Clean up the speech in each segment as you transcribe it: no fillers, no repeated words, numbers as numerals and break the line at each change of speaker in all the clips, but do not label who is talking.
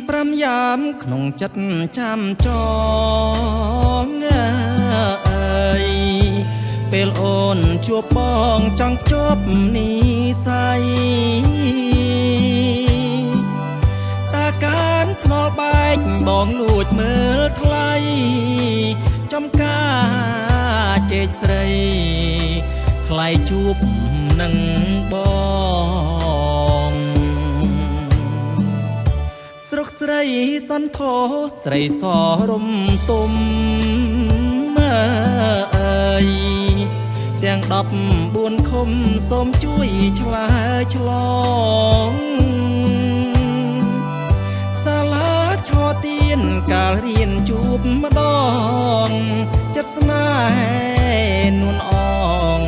ប្រាំយ៉ាមក្នុងចិត្តចាំចងអើយពេលអូនជួបបងចង់ភ្ជាប់និស័យតាការថ្នល់បែកបងលួចមើលថ្លៃចំការជែកស្រីថ្លៃជួបនឹងបងស្រុកស្រីសន្ធោស្រីសរំទុំអើយទាំង14ឃុំសូមជួយឆ្លើយឆ្លងសាលាឆោទៀនកាលរៀនជួបម្ដងចិត្តស្នេហ៍នួនអង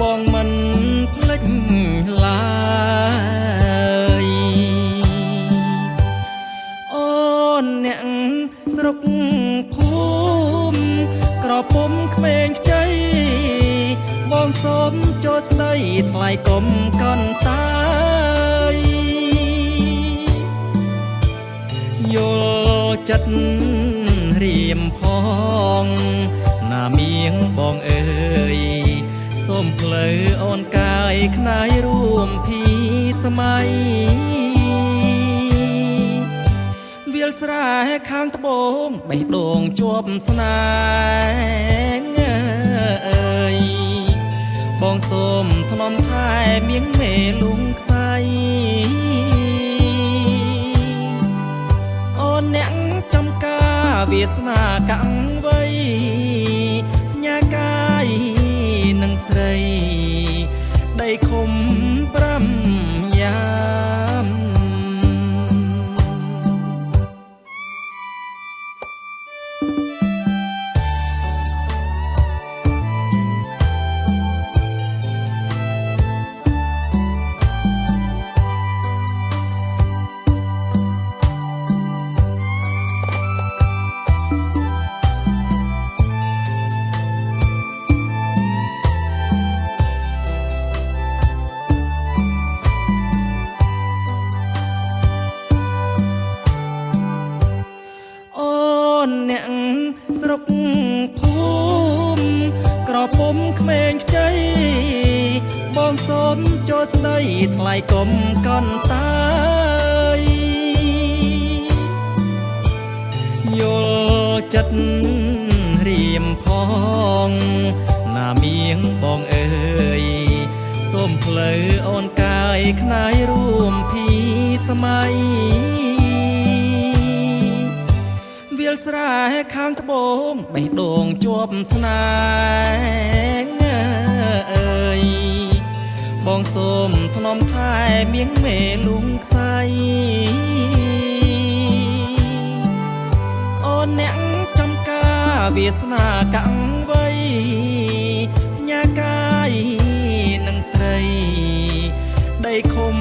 បងមិនភ្លេចឡើយអូនអ្នកស្រុកភូមិក្រពុំក្មេងខ្ចីបងសូមចូលស្ដីថ្លៃកុំកន់តាយយល់ចិត្តរៀមផងណាមៀងបងអើយសូមផ្លូវអូនកាយខ្នាយរួមភីសម័យវាលស្រែខាងត្បូងបេះដូងជាប់ស្នេហ៍អើយបងសូមថ្នមថែមៀងមេលងខ្សៃអូនអ្នកចំការវាសនាកាំងវ័យញ៉ាកាយនឹងស្រីដីឃុំ5យ៉ាមអ្នកស្រុកភូមិក្រពុំក្មេងខ្ចីបងសូមចូលស្ដីថ្លៃកុំកន់តាយយល់ចិត្តរៀមផងណាមៀងបងអើយសូមផ្លូវអូនកាយខ្នាយរួមភីសម័យវាលស្រែខាងត្បូងបេះដូងជាប់ស្នេហ៍អើយបងសូមថ្នមថែមៀងមេលងខ្សៃអូនអ្នកចំការវាសនាកាំងវ័យញ៉ាកាយនឹងស្រីដីឃុំ